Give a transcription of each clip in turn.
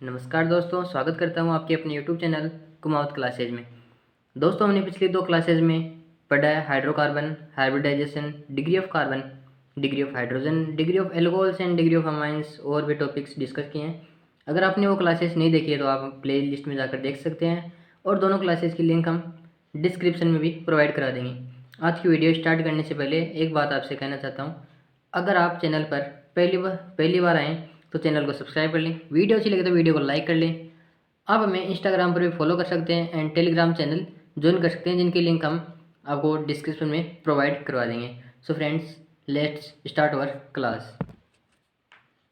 नमस्कार दोस्तों, स्वागत करता हूं आपके अपने यूट्यूब चैनल कुमावत क्लासेज में। दोस्तों, हमने पिछली दो क्लासेज में पढ़ा है hydrocarbon, hybridisation, degree of carbon, degree of hydrogen, degree of alcohols and degree of amines और भी टॉपिक्स डिस्कस किए हैं। अगर आपने वो क्लासेस नहीं देखी है तो आप प्ले लिस्ट में जाकर देख सकते हैं और दोनों क्लासेस की लिंक हम डिस्क्रिप्शन में भी प्रोवाइड करा देंगे। आज की वीडियो स्टार्ट करने से पहले एक बात आपसे कहना चाहता हूँ, अगर आप चैनल पर पहली बार आएँ तो चैनल को सब्सक्राइब कर लें, वीडियो अच्छी लगे तो वीडियो को लाइक कर लें। आप हमें इंस्टाग्राम पर भी फॉलो कर सकते हैं एंड टेलीग्राम चैनल ज्वाइन कर सकते हैं, जिनकी लिंक हम आपको डिस्क्रिप्शन में प्रोवाइड करवा देंगे। So friends, let's start our class.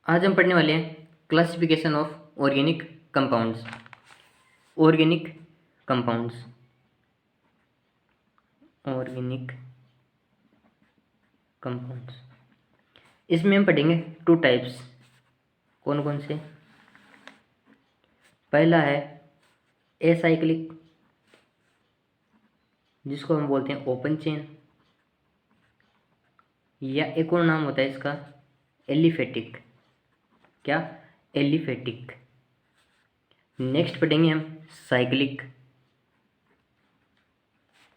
आज हम पढ़ने वाले हैं classification of organic compounds. Organic compounds, organic compounds, इसमें हम पढ़ेंगे टू टाइप्स। कौन कौन से? पहला है एसाइक्लिक, जिसको हम बोलते हैं ओपन चेन, या एक और नाम होता है इसका एलिफेटिक। क्या? एलिफेटिक। नेक्स्ट पढ़ेंगे हम साइक्लिक,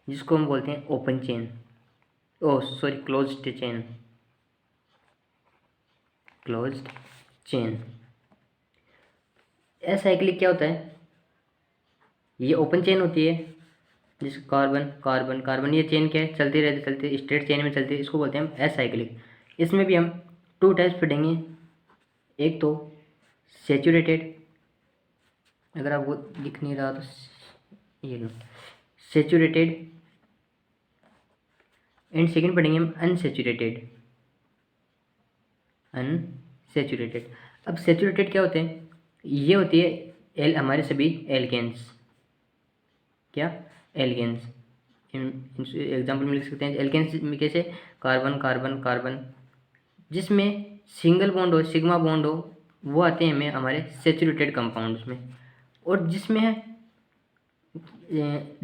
जिसको हम बोलते हैं open chain, closed chain, closed chain. Acyclic क्या होता है? ये ओपन चेन होती है, जिस कार्बन कार्बन कार्बन, ये चेन क्या है? चलती रहती, चलती स्ट्रेट चेन में चलती है, इसको बोलते हैं हम एसाइक्लिक। इसमें भी हम टू टाइप्स पढ़ेंगे। एक तो सेचुरेटेड, अगर आपको दिख नहीं रहा तो ये लो, सेचुरेटेड, एंड सेकंड पढ़ेंगे हम अनसेचुरेटेड। अनसेचुरेटेड। अब सेचुरेटेड क्या होते हैं? ये होती है हमारे सभी एल्केन्स। क्या? एल्केन्स। एग्जाम्पल में लिख सकते हैं एल्केन्स में कैसे? कार्बन कार्बन कार्बन, जिसमें सिंगल बॉन्ड हो, सिग्मा बॉन्ड हो, वो आते हैं हमें हमारे सेचुरेटेड कंपाउंड्स में। और जिसमें है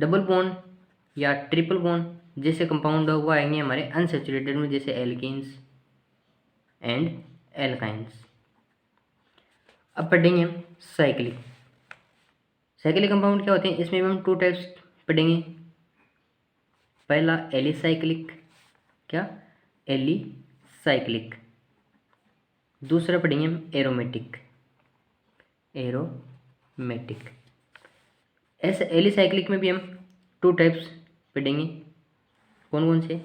डबल बॉन्ड या ट्रिपल बॉन्ड जैसे कंपाउंड हो, वो आएंगे हमारे अनसेचुरेटेड में, जैसे एल्कीन्स एंड एल्काइंस। अब पढ़ेंगे हम साइक्लिक। साइक्लिक कंपाउंड क्या होते हैं? इसमें भी हम टू टाइप्स पढ़ेंगे। पहला एलिसाइक्लिक। क्या? एलिसाइक्लिक। दूसरा पढ़ेंगे हम एरोमेटिक। एरोमेटिक। ऐसे एलिसाइक्लिक में भी हम टू टाइप्स पढ़ेंगे। कौन कौन से?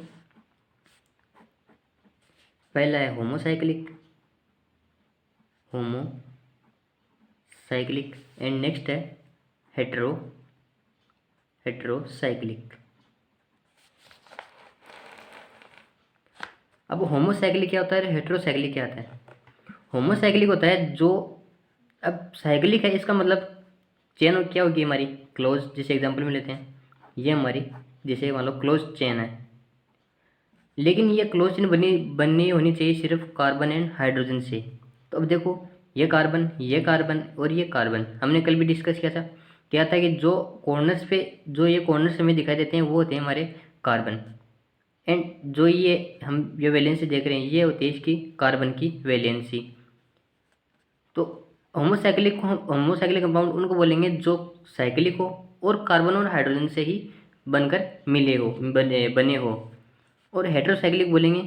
पहला है होमोसाइक्लिक, होमोसाइक्लिक, एंड नेक्स्ट है हेटेरोसाइक्लिक। अब होमोसाइक्लिक क्या होता है, हेटेरोसाइक्लिक क्या होता है? होमोसाइक्लिक होता है जो, अब साइक्लिक है इसका मतलब चेन क्या होगी हमारी? क्लोज। जैसे एग्जांपल में लेते हैं, ये हमारी जैसे मान लो क्लोज चेन है, लेकिन ये क्लोज चेन बननी होनी चाहिए सिर्फ कार्बन एंड हाइड्रोजन से। तो अब देखो, ये कार्बन और ये कार्बन, हमने कल भी डिस्कस किया था। क्या था कि जो कॉर्नर्स पे, जो ये कॉर्नर्स हमें दिखाई देते हैं, वो होते हैं हमारे कार्बन, एंड जो ये हम जो वैलेंसी देख रहे हैं, ये होती है इसकी कार्बन की वैलेंसी। तो होमोसाइक्लिक कंपाउंड उनको बोलेंगे जो साइक्लिक हो और कार्बन और हाइड्रोजन से ही बनकर बने हो। और हेटेरोसाइक्लिक बोलेंगे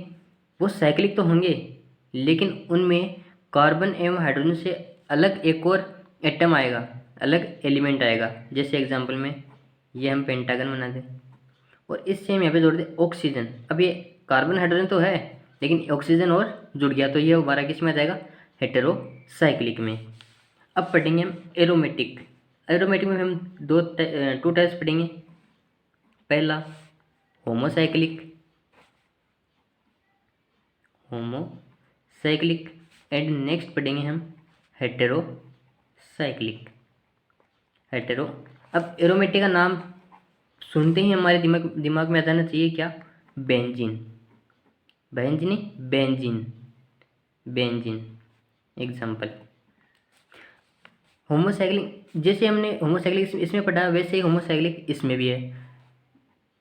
वो साइक्लिक तो होंगे, लेकिन उनमें कार्बन एवं हाइड्रोजन से अलग एक और एटम आएगा, अलग एलिमेंट आएगा। जैसे एग्जांपल में ये हम पेंटागन बना दें, और इससे हम यहाँ पे जोड़ दें ऑक्सीजन। अब ये कार्बन हाइड्रोजन तो है, लेकिन ऑक्सीजन और जुड़ गया, तो ये हमारा किस में आ जाएगा? हेटेरोसाइक्लिक में। अब पढ़ेंगे हम एरोमेटिक। एरोमेटिक में हम टू टाइप्स पढ़ेंगे। पहला होमोसाइक्लिक, एंड नेक्स्ट पढ़ेंगे हम हेटेरोसाइक्लिक। अब एरोमेटिक का नाम सुनते ही हमारे दिमाग में आ जाना चाहिए क्या? बेंजीन। Benzene example. होमोसाइक्लिक, जैसे हमने होमोसाइक्लिक इसमें पढ़ा, वैसे ही होमोसाइक्लिक इसमें भी है।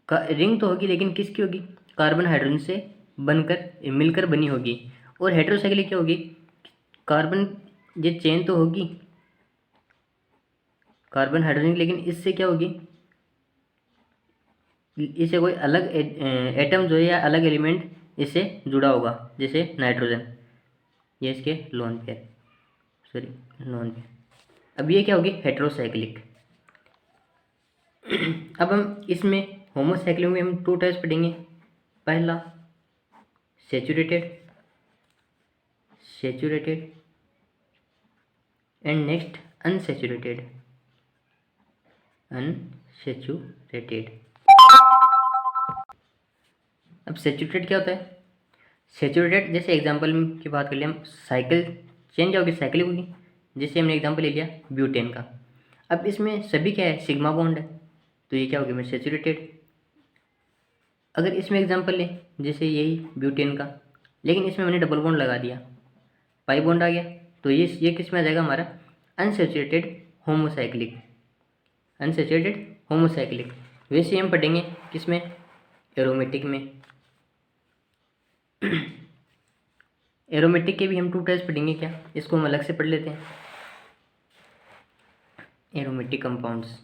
रिंग तो होगी, लेकिन किसकी होगी? कार्बन हाइड्रोजन से बनकर मिलकर बनी होगी। और हेटेरोसाइक्लिक क्या होगी? कार्बन, ये चेन तो होगी, कार्बन हाइड्रोजन, लेकिन इससे क्या होगी, इससे कोई अलग एटम जो है या अलग एलिमेंट इससे जुड़ा होगा, जैसे नाइट्रोजन, ये इसके lone pair, sorry lone pair. अब ये क्या होगी, हेट्रोसाइक्लिक। अब हम इसमें होमोसाइक्लिक में हम 2 टाइप्स पढ़ेंगे। पहला सैचुरेटेड एंड नेक्स्ट अनसैचुरेटेड। अब सैचुरेटेड क्या होता है, सैचुरेटेड जैसे एग्जांपल की बात कर लिया हम, साइकिल चेन क्या होगी, साइकिल होगी। जैसे हमने एग्जांपल ले लिया ब्यूटेन का। अब इसमें सभी क्या है, सिग्मा बॉन्ड है, तो ये क्या होगी, मैं सैचुरेटेड। अगर इसमें एग्जांपल लें जैसे यही ब्यूटेन का, लेकिन इसमें मैंने डबल बॉन्ड लगा दिया, पाई बॉन्ड आ गया, तो ये किस में आ जाएगा हमारा, अनसैचुरेटेड होमोसाइक्लिक। वैसे हम पढ़ेंगे किसमें, एरोमेटिक में। एरोमेटिक के भी हम 2 टाइप्स पढ़ेंगे क्या, इसको हम अलग से पढ़ लेते हैं। एरोमेटिक कंपाउंड्स,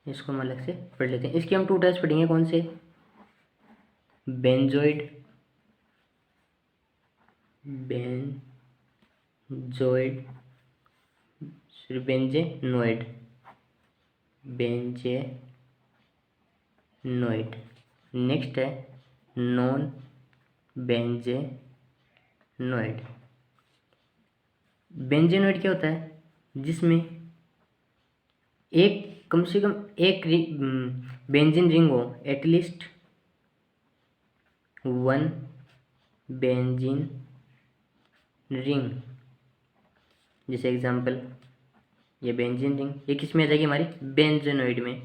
इसको हम अलग से पढ़ लेते हैं। इसके हम 2 टाइप्स पढ़ेंगे, कौन से, बेंजोइड बेंजेनोइड। नेक्स्ट है नॉन बेंजेनोइड। बेंजेनोइड क्या होता है, जिसमें एक कम से कम एक बेंजीन रिंग हो, एटलीस्ट 1 बेंजीन रिंग। जैसे एग्जांपल ये बेंजीन रिंग, ये किस में आ जाएगी हमारी, बेंजेनोइड में।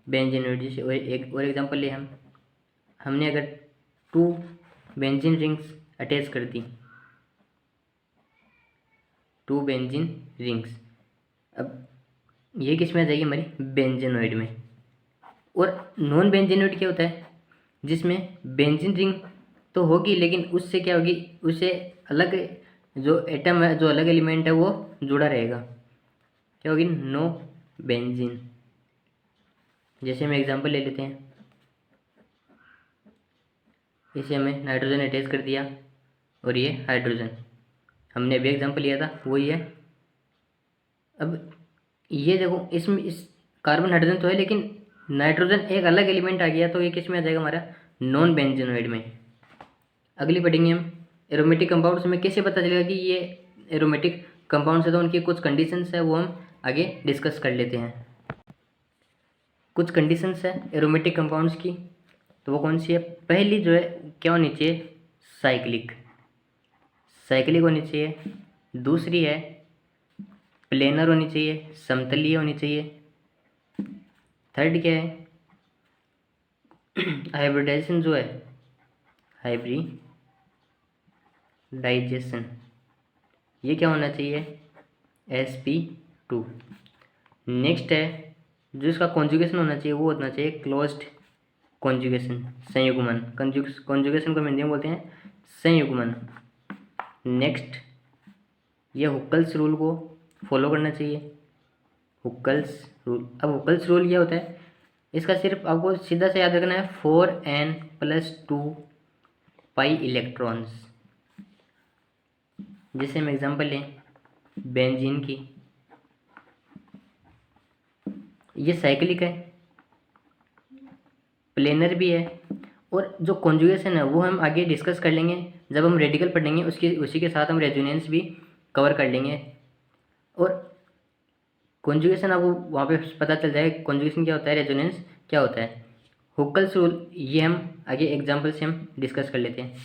बेंजेनोइड जैसे और एक और एग्जांपल ले हमने अगर 2 बेंजीन रिंग्स अटैच कर दी, 2 बेंजीन रिंग्स, अब ये किस में आ जाएगी हमारी, बेंजेनोइड में। और नॉन बेंजेनोइड क्या होता है, जिसमें बेंजीन रिंग तो होगी, लेकिन उससे क्या होगी, उससे अलग जो एटम है, जो अलग एलिमेंट है वो जुड़ा रहेगा, क्या होगी, नो बेंजीन। जैसे हम एग्जांपल ले लेते हैं, इसे हमें नाइट्रोजन अटैच कर दिया और ये हाइड्रोजन, हमने अभी एग्जांपल लिया था वही है। अब ये देखो, इसमें इस कार्बन हाइड्रोजन तो है, लेकिन नाइट्रोजन एक अलग एलिमेंट आ गया, तो ये किस में आ जाएगा हमारा, नॉन बेंजेनोइड में। अगली पढ़ेंगे हम एरोमेटिक कंपाउंड्स में। कैसे पता चलेगा कि ये एरोमेटिक कंपाउंड्स है, तो उनकी कुछ कंडीशंस है, वो हम आगे डिस्कस कर लेते हैं। कुछ कंडीशंस है एरोमेटिक कंपाउंड्स की, तो वो कौन सी है, पहली जो है क्या होनी चाहिए, साइक्लिक होनी चाहिए। दूसरी है प्लेनर होनी चाहिए, समतलीय होनी चाहिए। थर्ड क्या है, हाइब्रिडाइजेशन जो है, हाइब्रिडाइजेशन, ये क्या होना चाहिए, sp2। नेक्स्ट है जो इसका कॉन्जुगेशन होना चाहिए, वो होना चाहिए क्लोज्ड कॉन्जुगेशन, संयुग्मन। कॉन्जुगेशन को हिंदी में बोलते हैं संयुग्मन। नेक्स्ट ये हुक्कल्स रूल को फॉलो करना चाहिए, हुक्कल्स रूल। अब हुक्कल्स रूल क्या होता है, इसका सिर्फ आपको सीधा से याद रखना है, 4n+2 पाई इलेक्ट्रॉन्स। जैसे हम एग्जांपल लें बेंजीन की, ये साइक्लिक है, प्लेनर भी है, और जो कॉन्जुगेशन है वो हम आगे डिस्कस कर लेंगे जब हम रेडिकल पढ़ेंगे, उसी के साथ हम रेजोनेंस भी कवर कर लेंगे। और कॉन्जुगेशन आपको वहाँ पे पता चल जाएगा कॉन्जुगेशन क्या होता है, रेजोनेंस क्या होता है। हुक्कल्स रूल ये हम आगे एग्जांपल से हम डिस्कस कर लेते हैं।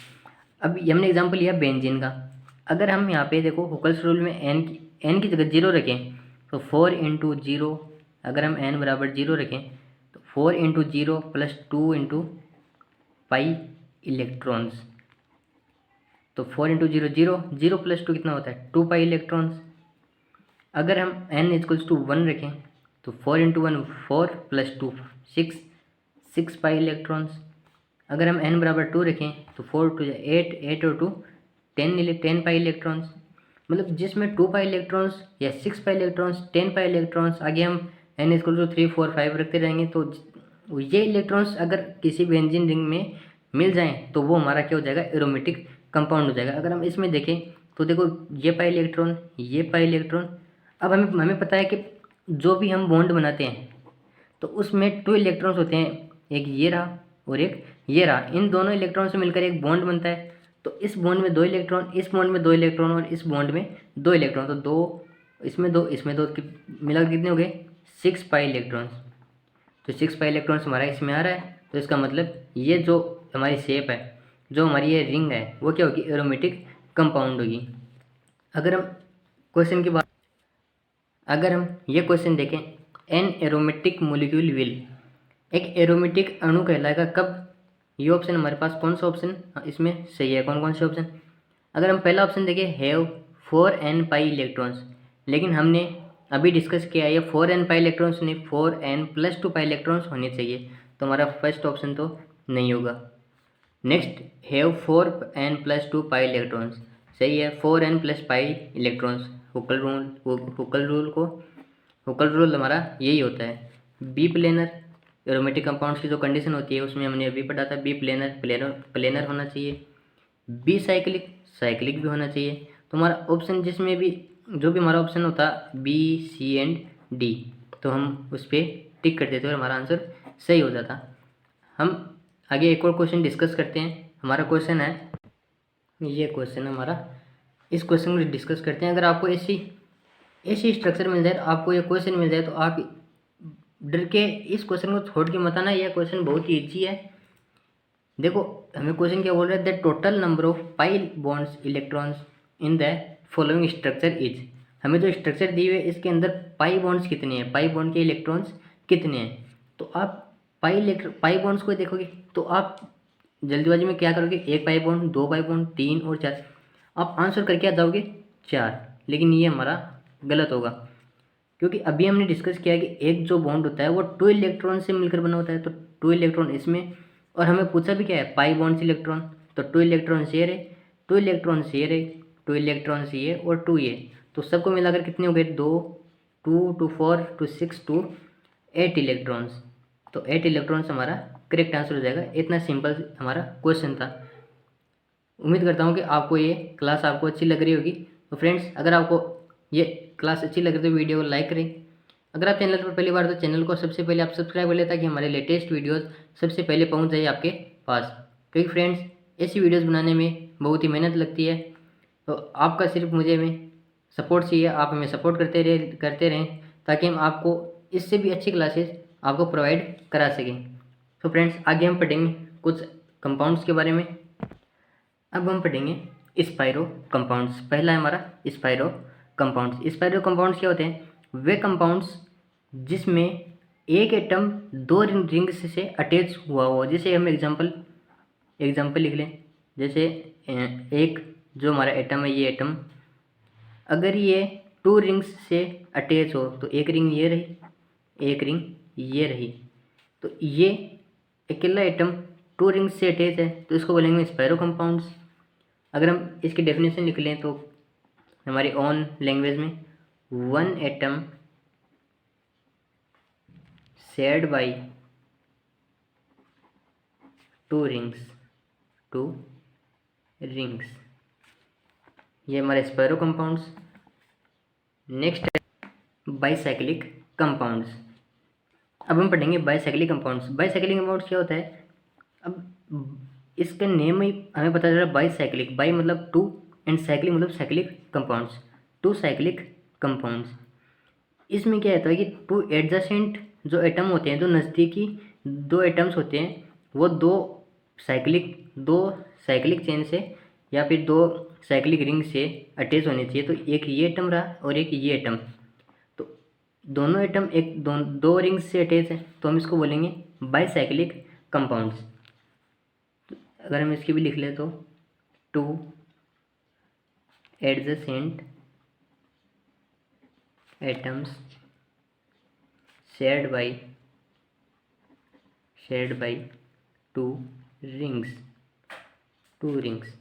अब ये हमने एग्जांपल लिया बेंजीन का। अगर हम यहाँ पे देखो हुक्कल्स रूल में n की जगह 0 रखें, तो 4 × 0, अगर हम n = 0 रखें तो 4 × 0 + 2 × पाई इलेक्ट्रॉन्स, तो 4 × 0 0, 0 + 2 कितना होता है, 2 पाई इलेक्ट्रॉन्स। अगर हम n = 1 रखें तो 4 × 1 4 + 2 6 पाई इलेक्ट्रॉन्स। अगर हम n बराबर 2 रखें तो 4 टू 8, 8 और 2 10 पाई इलेक्ट्रॉन्स, मतलब जिसमें 2 पाई इलेक्ट्रॉन्स या 6 पाई इलेक्ट्रॉन्स, 10 पाई इलेक्ट्रॉन्स, आगे हम n इक्वल टू 3, 4, 5 रखते रहेंगे। तो ये इलेक्ट्रॉन्स अगर किसी भी बेंजीन रिंग में मिल जाएं तो वो हमारा क्या हो जाएगा, एरोमेटिक कंपाउंड हो जाएगा। अगर हम इसमें देखें तो देखो ये पाई इलेक्ट्रॉन, ये पाई इलेक्ट्रॉन। अब हमें पता है कि जो भी हम बॉन्ड बनाते हैं तो उसमें 2 इलेक्ट्रॉन्स होते हैं, एक ये रहा और एक ये रहा। इन दोनों इलेक्ट्रॉन से मिलकर एक बॉन्ड बनता है। तो इस बॉन्ड में 2 इलेक्ट्रॉन, इस बॉन्ड में 2 इलेक्ट्रॉन और इस बॉन्ड में 2 इलेक्ट्रॉन, तो 2 इसमें 2 इसमें 2 मिलाकर कितने हो गए, 6 पाई इलेक्ट्रॉन्स। तो 6 पाई इलेक्ट्रॉन्स हमारा इसमें आ रहा है। तो इसका मतलब ये जो हमारी शेप है, जो हमारी ये रिंग है, वो क्या होगी, एरोमेटिक कंपाउंड होगी। अगर हम क्वेश्चन की बात, अगर हम ये क्वेश्चन देखें, एन एरोमेटिक मोलिक्यूल विल, एक एरोमेटिक अणु कहलाएगा कब, ये ऑप्शन हमारे पास कौन सा ऑप्शन इसमें सही है, कौन कौन से ऑप्शन। अगर हम पहला ऑप्शन देखें, हैव 4n पाई इलेक्ट्रॉन्स, लेकिन हमने अभी डिस्कस किया है ये 4n पाई इलेक्ट्रॉन्स नहीं, 4n+2 पाई इलेक्ट्रॉन्स होने चाहिए। तो हमारा फर्स्ट ऑप्शन तो नहीं होगा। Next, have 4n+2 pi electrons, सही है, 4n+ पाई इलेक्ट्रॉन्स। हुकल रूल हमारा यही होता है। बी प्लेनर, एरोमेटिक कंपाउंड्स की जो कंडीशन होती है उसमें हमने अभी पढ़ा था, बी प्लेनर होना चाहिए। बी साइक्लिक, साइक्लिक भी होना चाहिए। तो हमारा ऑप्शन जिसमें भी जो भी हमारा ऑप्शन होता बी, सी एंड डी, तो हम उस पर टिक कर देते और हमारा आंसर सही हो जाता। हम आगे एक और क्वेश्चन डिस्कस करते हैं। हमारा क्वेश्चन है, ये क्वेश्चन हमारा, इस क्वेश्चन को डिस्कस करते हैं। अगर आपको ऐसी स्ट्रक्चर मिल जाए, तो आपको ये क्वेश्चन मिल जाए, तो आप डर के इस क्वेश्चन को छोड़ के मत आना। यह क्वेश्चन बहुत ही ईजी है। देखो हमें क्वेश्चन क्या बोल रहा है, the total number of pi bonds electrons in the following structure is. हमें जो स्ट्रक्चर दी हुई है इसके अंदर पाई बॉन्ड्स कितने हैं, पाई बॉन्ड के इलेक्ट्रॉन्स कितने हैं। तो आप पाई बॉन्ड्स को देखोगे तो आप जल्दीबाजी में क्या करोगे, 1 पाई बॉन्ड, 2 पाई बॉन्ड, 3 और 4, आप आंसर करके आ जाओगे 4। लेकिन ये हमारा गलत होगा, क्योंकि अभी हमने डिस्कस किया कि एक जो बॉन्ड होता है वो 2 इलेक्ट्रॉन से मिलकर बना होता है। तो 2 इलेक्ट्रॉन इसमें, और हमें पूछा भी क्या है, पाई बॉन्ड्स इलेक्ट्रॉन। तो 2 इलेक्ट्रॉन शेयर है, 2 इलेक्ट्रॉन शेयर है, 2 इलेक्ट्रॉन ये और 2 ये, तो सबको मिलाकर कितने हो गए, 2, 2 टू 4 टू 6 टू 8 इलेक्ट्रॉन्स। तो 8 इलेक्ट्रॉन्स हमारा करेक्ट आंसर हो जाएगा। इतना सिंपल हमारा क्वेश्चन था। उम्मीद करता हूँ कि आपको ये क्लास आपको अच्छी लग रही होगी। तो फ्रेंड्स, अगर आपको ये क्लास अच्छी लग रही है तो वीडियो को लाइक करें। अगर आप चैनल पर पहली बार, तो चैनल को सबसे पहले आप सब्सक्राइब कर लें, ताकि हमारे लेटेस्ट वीडियोस सबसे पहले पहुंच जाए आपके पास। क्योंकि फ्रेंड्स, ऐसी वीडियोस बनाने में बहुत ही मेहनत लगती है, तो आपका सिर्फ मुझे में सपोर्ट चाहिए। आप हमें सपोर्ट करते रहें, ताकि हम आपको इससे भी अच्छी क्लासेस आपको प्रोवाइड करा सकें। तो फ्रेंड्स, आगे हम पढ़ेंगे कुछ कंपाउंड्स के बारे में। अब हम पढ़ेंगे स्पाइरो कंपाउंड्स। पहला है हमारा स्पाइरो कंपाउंड्स। स्पाइरो कंपाउंड्स क्या होते हैं, वे कंपाउंड्स जिसमें एक एटम 2 रिंग्स से अटैच हुआ हो। जैसे हम एग्जाम्पल लिख लें, जैसे एक जो हमारा एटम है, ये एटम अगर ये 2 रिंग्स से अटैच हो, तो एक रिंग ये रही, एक रिंग ये रही, तो ये अकेला एटम 2 रिंग्स से अटैच है, तो इसको बोलेंगे स्पाइरो कंपाउंड्स। अगर हम इसकी डेफिनेशन लिख लें, तो हमारी ओन लैंग्वेज में, 1 एटम शेयर्ड बाय 2 रिंग्स, ये हमारे स्पाइरो कंपाउंड्स। नेक्स्ट है बाईसाइक्लिक कंपाउंड्स। अब हम पढ़ेंगे बाईसाइक्लिक कंपाउंड्स। बाईसाइक्लिक कंपाउंड्स क्या होता है, अब इसका नेम ही हमें पता चल रहा है, बाईसाइक्लिक, बाई मतलब 2 एंड साइक्लिक मतलब साइक्लिक कंपाउंड्स, 2 साइक्लिक कंपाउंड्स। इसमें क्या होता है कि 2 एडजेसेंट जो एटम होते हैं, जो नज़दीकी 2 एटम्स होते हैं, वो 2 साइक्लिक चेन से या फिर 2 साइक्लिक रिंग से अटैच होने चाहिए। तो एक ये एटम रहा और एक ये एटम, तो दोनों एटम एक दो रिंग्स से अटैच है, तो हम इसको बोलेंगे बाईसाइक्लिक कंपाउंड्स। अगर हम इसकी भी लिख लें, तो 2 adjacent atoms shared by 2 rings, 2 rings.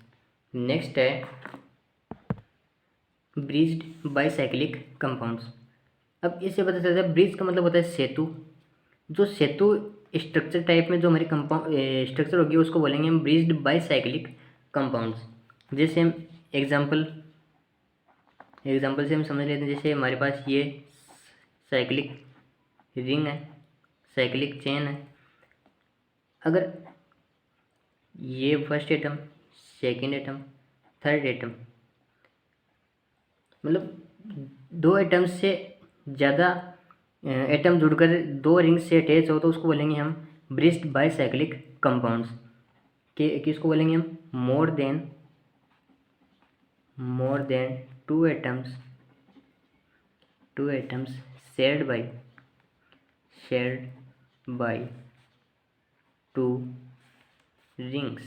Next है ब्रिज्ड बाईसाइक्लिक कंपाउंड्स। अब इससे पता चलता है ब्रिज का मतलब होता है सेतु। जो सेतु स्ट्रक्चर टाइप में जो हमारी कंपाउंड स्ट्रक्चर होगी उसको बोलेंगे हम ब्रिज्ड बाईसाइक्लिक कंपाउंड्स। जैसे हम एग्जांपल से हम समझ लेते हैं, जैसे हमारे पास ये साइक्लिक रिंग है, साइक्लिक चेन है। अगर ये first atom, second atom, third atom, मतलब 2 एटम से ज़्यादा एटम जुड़कर 2 रिंग से अटैच हो तो उसको बोलेंगे हम ब्रिज्ड बाईसाइक्लिक कंपाउंड्स। किसको बोलेंगे हम more than 2 atoms shared by 2 rings.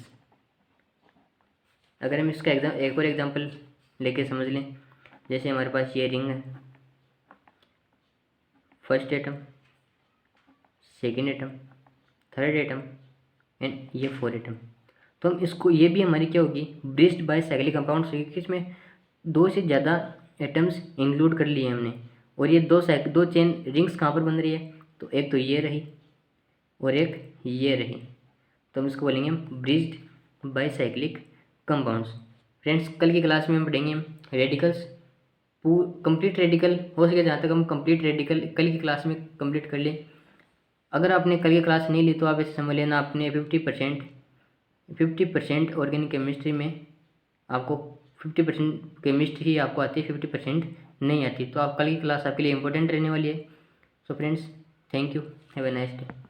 अगर हम इसका एक और एग्जांपल लेके समझ लें, जैसे हमारे पास ये रिंग है, first atom, second atom, third atom and ये 4 एटम। तो हम इसको, ये भी हमारी क्या होगी ब्रिज्ड बाईसाइक्लिक कंपाउंड्स होगी, कि इसमें 2 से ज़्यादा एटम्स इंक्लूड कर लिए हमने। और ये 2 चेन रिंग्स कहाँ पर बन रही है, तो एक तो ये रही और एक ये रही, तो हम इसको बोलेंगे ब्रिज्ड बाईसाइक्लिक कंपाउंड्स। फ्रेंड्स, कल की क्लास में हम पढ़ेंगे हम रेडिकल्स, कंप्लीट रेडिकल हो सके जहाँ तक हम कंप्लीट रेडिकल कल की क्लास में कंप्लीट कर लें। अगर आपने कल की क्लास नहीं ली तो आप ऐसे समझ लेना आपने 50% ऑर्गेनिक केमिस्ट्री में आपको 50% केमिस्ट्री ही आपको आती है, 50% नहीं आती। तो आप कल की क्लास आपके लिए इम्पोर्टेंट रहने वाली है। So friends, thank you, have a nice day.